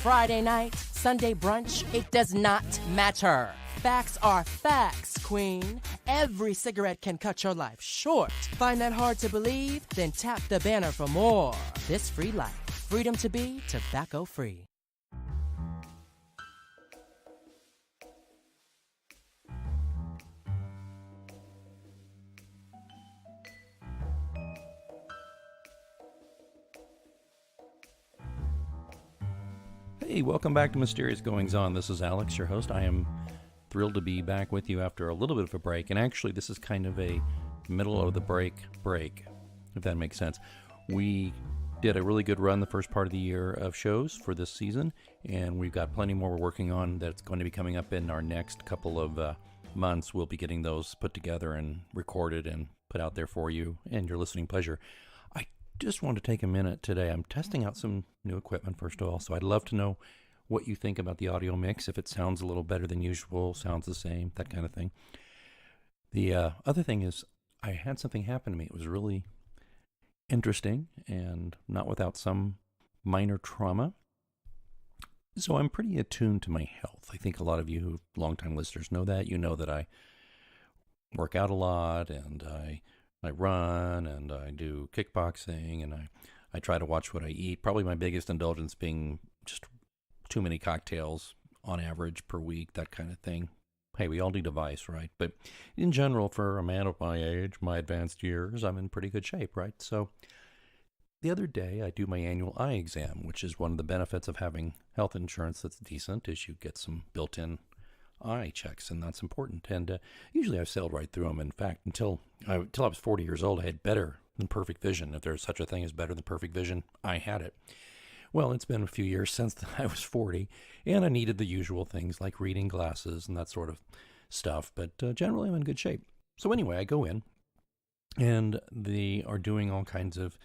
Friday night, Sunday brunch, it does not matter. Facts are facts, queen. Every cigarette can cut your life short. Find that hard to believe? Then tap the banner for more. This free life. Freedom to be tobacco free. Hey, welcome back to Mysterious Goings On. This is Alex, your host. I am thrilled to be back with you after a little bit of a break. And actually, this is kind of a middle of the break, if that makes sense. We did a really good run the first part of the year of shows for this season, and we've got plenty more we're working on that's going to be coming up in our next couple of months. We'll be getting those put together and recorded and put out there for you and your listening pleasure. I just want to take a minute today. I'm testing out some new equipment, first of all, so I'd love to know what you think about the audio mix, if it sounds a little better than usual, sounds the same, that kind of thing. The other thing is, I had something happen to me. It was really interesting and not without some minor trauma. So I'm pretty attuned to my health. I think a lot of you longtime listeners know that. You know that I work out a lot, and I run, and I do kickboxing, and I try to watch what I eat. Probably my biggest indulgence being just too many cocktails on average per week, that kind of thing. Hey, we all need a vice, right? But in general, for a man of my age, my advanced years, I'm in pretty good shape, right? So the other day, I do my annual eye exam, which is one of the benefits of having health insurance that's decent, is you get some built-in eye checks, and that's important. And usually I've sailed right through them. In fact, until I was 40 years old, I had better than perfect vision. If there's such a thing as better than perfect vision, I had it. Well, it's been a few years since I was 40, and I needed the usual things like reading glasses and that sort of stuff, but generally I'm in good shape. So anyway, I go in, and they are doing all kinds of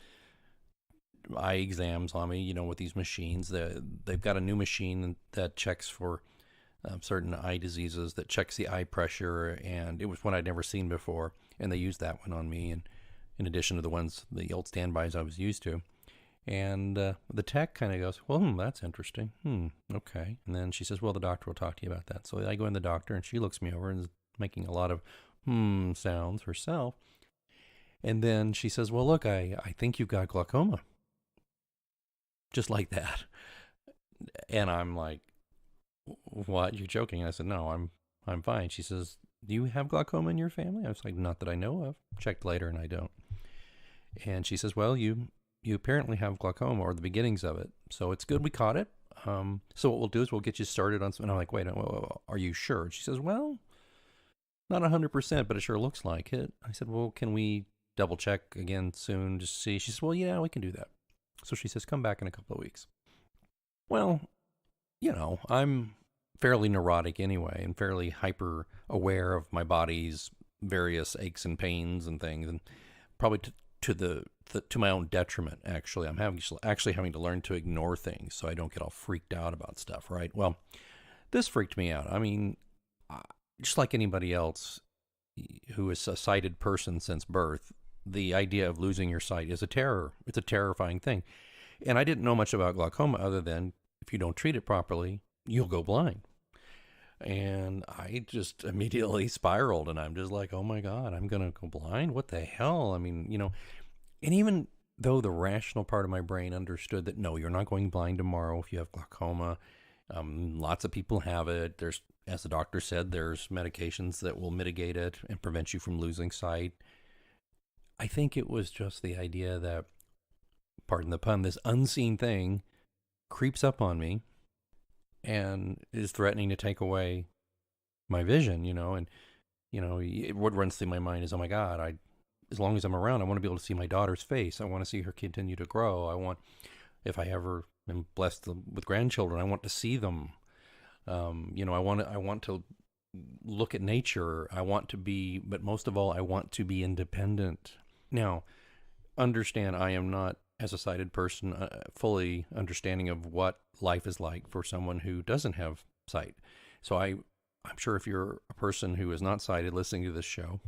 eye exams on me, with these machines. They've got a new machine that checks for certain eye diseases, that checks the eye pressure, and it was one I'd never seen before, and they used that one on me, and in addition to the old standbys I was used to. And the tech kind of goes, well, that's interesting. Okay. And then she says, well, the doctor will talk to you about that. So I go in the doctor, and she looks me over and is making a lot of sounds herself. And then she says, well, look, I think you've got glaucoma. Just like that. And I'm like, what? You're joking? And I said, no, I'm fine. She says, do you have glaucoma in your family? I was like, not that I know of. Checked later, and I don't. And she says, well, you apparently have glaucoma, or the beginnings of it. So it's good we caught it. So what we'll do is we'll get you started on some. And I'm like, wait, are you sure? And she says, well, not 100%, but it sure looks like it. I said, well, can we double check again soon to see? She says, well, yeah, we can do that. So she says, come back in a couple of weeks. Well, I'm fairly neurotic anyway, and fairly hyper aware of my body's various aches and pains and things, and probably to my own detriment, actually. I'm actually having to learn to ignore things so I don't get all freaked out about stuff, right? Well, this freaked me out. I mean, just like anybody else who is a sighted person since birth, the idea of losing your sight is a terror. It's a terrifying thing. And I didn't know much about glaucoma other than if you don't treat it properly, you'll go blind. And I just immediately spiraled, and I'm just like, oh my God, I'm going to go blind? What the hell? I mean, and even though the rational part of my brain understood that, no, you're not going blind tomorrow if you have glaucoma. Lots of people have it. There's, as the doctor said, there's medications that will mitigate it and prevent you from losing sight. I think it was just the idea that, pardon the pun, this unseen thing creeps up on me and is threatening to take away my vision, and, what runs through my mind is, oh my God, as long as I'm around, I want to be able to see my daughter's face. I want to see her continue to grow. If I ever am blessed with grandchildren, I want to see them. I want to look at nature. But most of all, I want to be independent. Now, understand, I am not, as a sighted person, fully understanding of what life is like for someone who doesn't have sight. So I'm sure if you're a person who is not sighted listening to this show,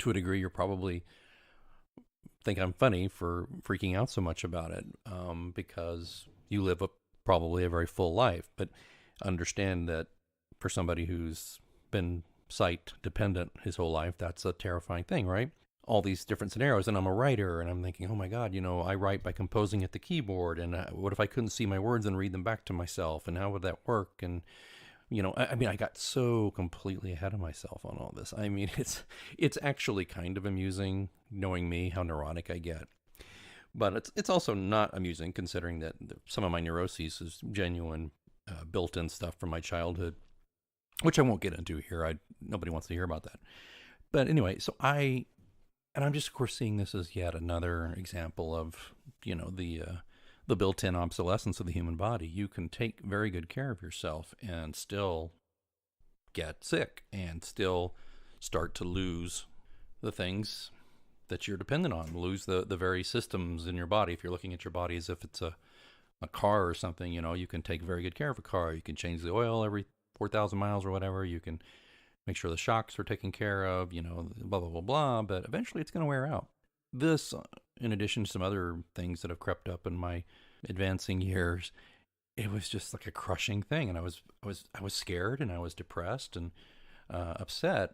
to a degree, you're probably think I'm funny for freaking out so much about it, because you live a probably a very full life. But understand that for somebody who's been sight dependent his whole life, that's a terrifying thing, right? All these different scenarios, and I'm a writer, and I'm thinking, oh my God, I write by composing at the keyboard, and what if I couldn't see my words and read them back to myself, and how would that work? And I got so completely ahead of myself on all this. I mean, it's actually kind of amusing knowing me, how neurotic I get. But it's also not amusing considering that some of my neuroses is genuine built-in stuff from my childhood, which I won't get into here. Nobody wants to hear about that. But anyway, I'm just, of course, seeing this as yet another example of, the built-in obsolescence of the human body. You can take very good care of yourself and still get sick and still start to lose the things that you're dependent on, lose the very systems in your body. If you're looking at your body as if it's a car or something, you can take very good care of a car. You can change the oil every 4,000 miles or whatever. You can make sure the shocks are taken care of, blah, blah, blah, blah. But eventually it's going to wear out. This, in addition to some other things that have crept up in my advancing years, it was just like a crushing thing. And I was scared, and I was depressed and upset.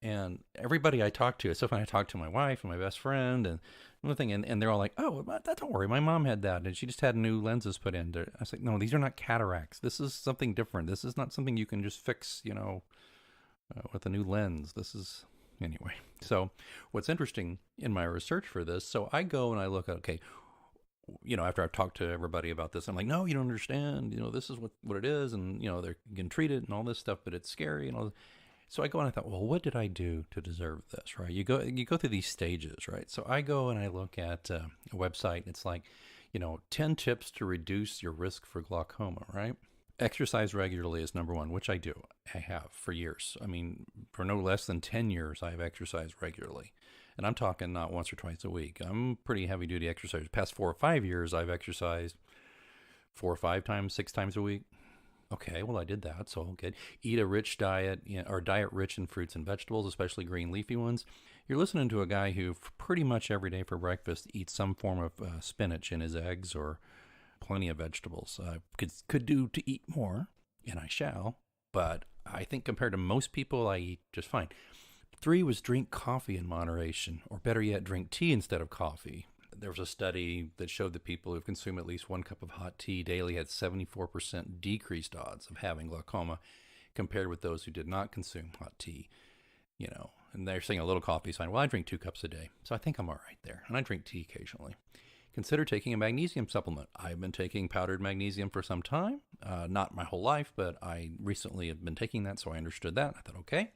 And everybody I talked to, so when I talked to my wife and my best friend and another thing, and they're all like, oh, don't worry, my mom had that, and she just had new lenses put in. I was like, no, these are not cataracts. This is something different. This is not something you can just fix, with a new lens. This is, anyway. So what's interesting in my research for this, so I go and I look at, okay, after I've talked to everybody about this, I'm like, no, you don't understand. This is what it is, and, they can treat it and all this stuff, but it's scary and all. So I go and I thought, well, what did I do to deserve this, right? You go through these stages, right? So I go and I look at a website, and it's like, 10 tips to reduce your risk for glaucoma, right? Exercise regularly is number one, which I do. I have for years. I mean, for no less than 10 years, I've exercised regularly. And I'm talking not once or twice a week. I'm pretty heavy duty exerciser. The past 4 or 5 years, I've exercised 4 or 5 times, 6 times a week. Okay, well, I did that, so good. Eat a rich diet, or diet rich in fruits and vegetables, especially green leafy ones. You're listening to a guy who pretty much every day for breakfast eats some form of spinach in his eggs, or plenty of vegetables. Could do to eat more, and I shall, but I think compared to most people, I eat just fine. 3 was drink coffee in moderation, or better yet, drink tea instead of coffee. There was a study that showed that people who consume at least 1 cup of hot tea daily had 74% decreased odds of having glaucoma compared with those who did not consume hot tea. And they're saying a little coffee is fine. Well, I drink 2 cups a day, so I think I'm all right there. And I drink tea occasionally. Consider taking a magnesium supplement. I've been taking powdered magnesium for some time, not my whole life, but I recently have been taking that, so I understood that. I thought, okay.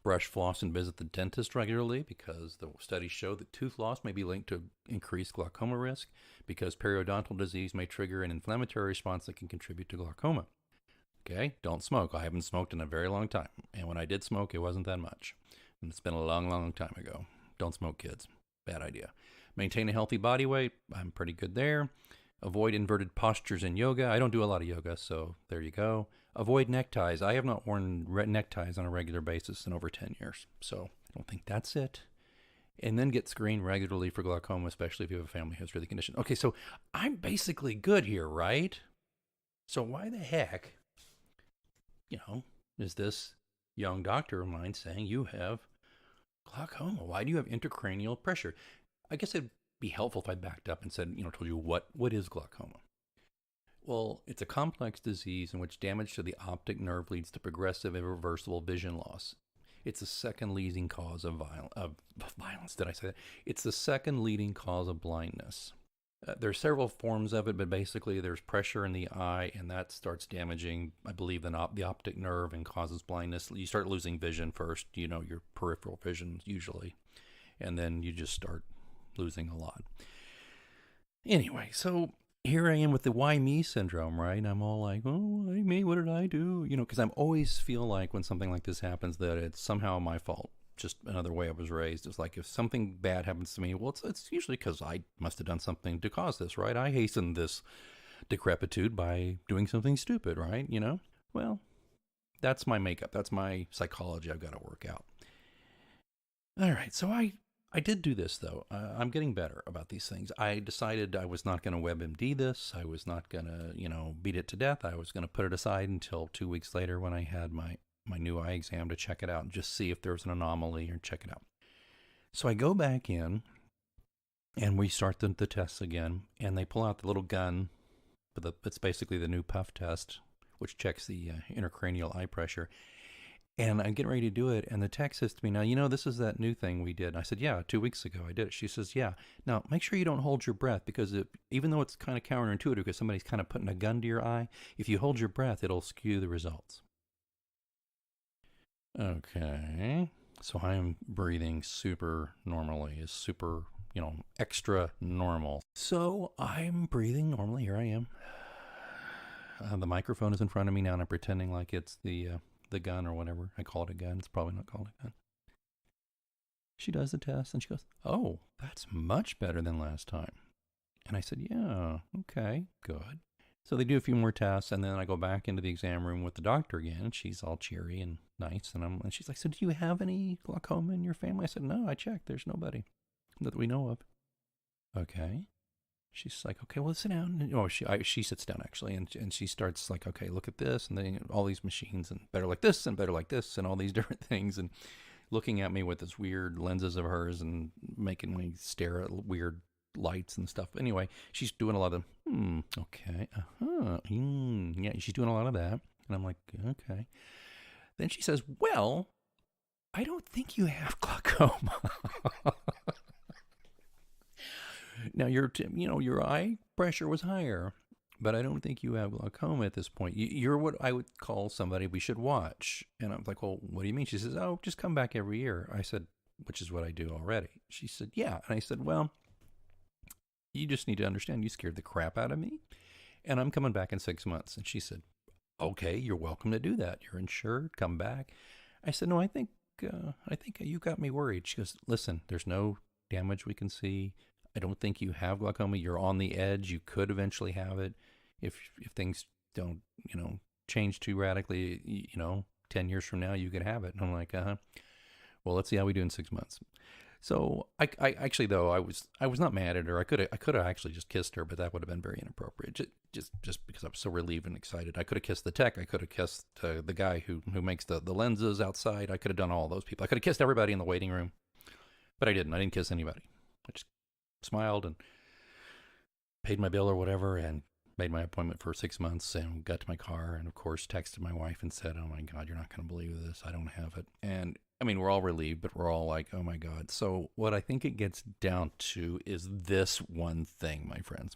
Brush, floss, and visit the dentist regularly, because the studies show that tooth loss may be linked to increased glaucoma risk, because periodontal disease may trigger an inflammatory response that can contribute to glaucoma. Okay, don't smoke. I haven't smoked in a very long time, and when I did smoke, it wasn't that much. And it's been a long, long time ago. Don't smoke, kids. Bad idea. Maintain a healthy body weight. I'm pretty good there. Avoid inverted postures in yoga. I don't do a lot of yoga, so there you go. Avoid neckties. I have not worn neckties on a regular basis in over 10 years, so I don't think that's it. And then get screened regularly for glaucoma, especially if you have a family history of the condition. Okay, so I'm basically good here, right? So why the heck, is this young doctor of mine saying you have glaucoma? Why do you have intracranial pressure? I guess it'd be helpful if I backed up and said, told you what is glaucoma. Well, it's a complex disease in which damage to the optic nerve leads to progressive irreversible vision loss. It's the second leading cause of violence. Did I say that? It's the second leading cause of blindness. There are several forms of it, but basically there's pressure in the eye, and that starts damaging, I believe, the optic nerve and causes blindness. You start losing vision first, your peripheral vision usually, and then you just start losing a lot. Anyway, so here I am with the why me syndrome, right? I'm all like, oh, why me? What did I do? Because I always feel like when something like this happens that it's somehow my fault. Just another way I was raised. It's like if something bad happens to me, well, it's usually because I must have done something to cause this, right? I hastened this decrepitude by doing something stupid, right? Well, that's my makeup. That's my psychology I've got to work out. All right, so I I did do this, though. I'm getting better about these things. I decided I was not going to WebMD this. I was not going to, beat it to death. I was going to put it aside until 2 weeks later when I had my new eye exam to check it out and just see if there was an anomaly or check it out. So I go back in and we start the tests again, and they pull out the little gun. It's basically the new puff test, which checks the intracranial eye pressure. And I'm getting ready to do it, and the tech says to me, now, this is that new thing we did. And I said, yeah, 2 weeks ago I did it. She says, yeah. Now, make sure you don't hold your breath, because even though it's kind of counterintuitive because somebody's kind of putting a gun to your eye, if you hold your breath, it'll skew the results. Okay. So I am breathing super normally, is super, extra normal. So I'm breathing normally. Here I am. The microphone is in front of me now, and I'm pretending like it's the gun or whatever. I call it a gun. It's probably not called a gun. She does the test and she goes, oh, that's much better than last time. And I said, yeah, okay, good. So they do a few more tests, and then I go back into the exam room with the doctor again, and she's all cheery and nice. And she's like, so do you have any glaucoma in your family? I said, no, I checked. There's nobody that we know of. Okay. She's like, okay, well, sit down. And, she sits down, actually, and she starts like, okay, look at this, and then all these machines, and better like this, and better like this, and all these different things, and looking at me with this weird lenses of hers and making me stare at weird lights and stuff. Anyway, she's doing a lot of, okay, yeah, she's doing a lot of that, and I'm like, okay. Then she says, well, I don't think you have glaucoma. Now, your eye pressure was higher, but I don't think you have glaucoma at this point. You're what I would call somebody we should watch. And I'm like, well, what do you mean? She says, oh, just come back every year. I said, which is what I do already. She said, yeah. And I said, well, you just need to understand you scared the crap out of me, and I'm coming back in 6 months. And she said, okay, you're welcome to do that. You're insured. Come back. I said, no, I think you got me worried. She goes, listen, there's no damage we can see. I don't think you have glaucoma. You're on the edge. You could eventually have it if things don't, change too radically. 10 years from now, you could have it. And I'm like, well, let's see how we do in 6 months. So I actually, though, I was not mad at her. I could have actually just kissed her, but that would have been very inappropriate. Just because I was so relieved and excited. I could have kissed the tech. I could have kissed the guy who makes the lenses outside. I could have done all those people. I could have kissed everybody in the waiting room, but I didn't. I didn't kiss anybody. I just smiled and paid my bill or whatever, and made my appointment for 6 months, and got to my car, and of course texted my wife and said, oh my God, you're not going to believe this. I don't have it. And I mean, we're all relieved, but we're all like, oh my God. So what I think it gets down to is this one thing, my friends.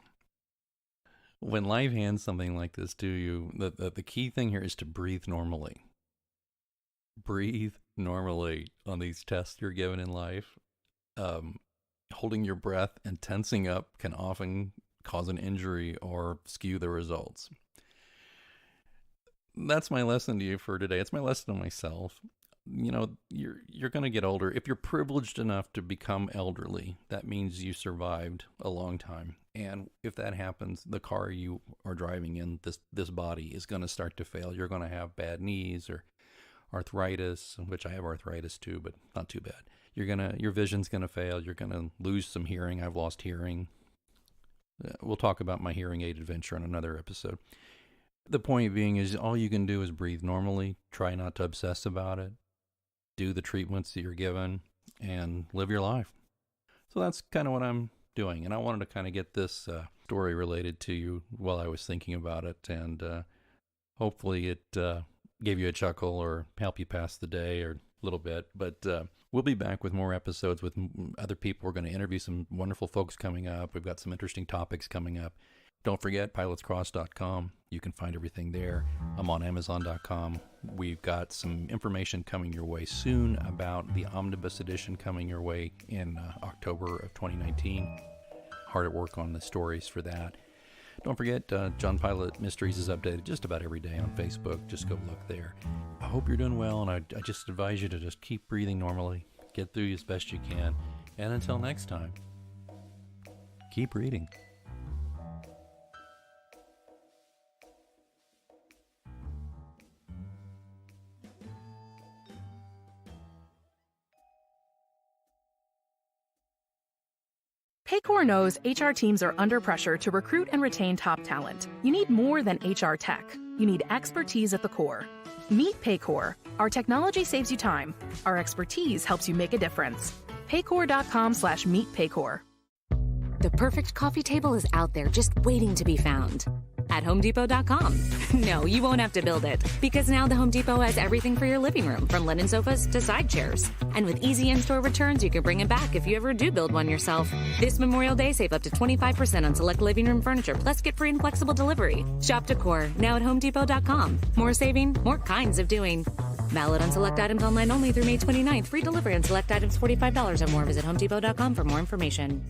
When life hands something like this to you, the key thing here is to breathe normally. Breathe normally on these tests you're given in life. Holding your breath and tensing up can often cause an injury or skew the results. That's my lesson to you for today. It's my lesson to myself. You're going to get older. If you're privileged enough to become elderly, that means you survived a long time. And if that happens, the car you are driving in, this body, is going to start to fail. You're going to have bad knees or arthritis, which I have arthritis too, but not too bad. Your vision's gonna fail. You're gonna lose some hearing. I've lost hearing. We'll talk about my hearing aid adventure in another episode. The point being is all you can do is breathe normally. Try not to obsess about it. Do the treatments that you're given and live your life. So that's kind of what I'm doing. And I wanted to kind of get this story related to you while I was thinking about it. And hopefully it gave you a chuckle or help you pass the day or a little bit. But we'll be back with more episodes with other people. We're going to interview some wonderful folks coming up. We've got some interesting topics coming up. Don't forget pilotscross.com. You can find everything there. I'm on amazon.com. We've got some information coming your way soon about the Omnibus Edition coming your way in October of 2019. Hard at work on the stories for that. Don't forget, John Pilot Mysteries is updated just about every day on Facebook. Just go look there. I hope you're doing well, and I just advise you to just keep breathing normally. Get through as best you can. And until next time, keep reading. Paycor knows HR teams are under pressure to recruit and retain top talent. You need more than HR tech. You need expertise at the core. Meet Paycor. Our technology saves you time. Our expertise helps you make a difference. Paycor.com/meetpaycor. The perfect coffee table is out there just waiting to be found. At HomeDepot.com. No, you won't have to build it, because now the Home Depot has everything for your living room, from linen sofas to side chairs. And with easy in-store returns, you can bring it back if you ever do build one yourself. This Memorial Day, save up to 25% on select living room furniture, plus get free and flexible delivery. Shop decor, now at HomeDepot.com. More saving, more kinds of doing. Valid on select items online only through May 29th. Free delivery on select items $45 or more. Visit HomeDepot.com for more information.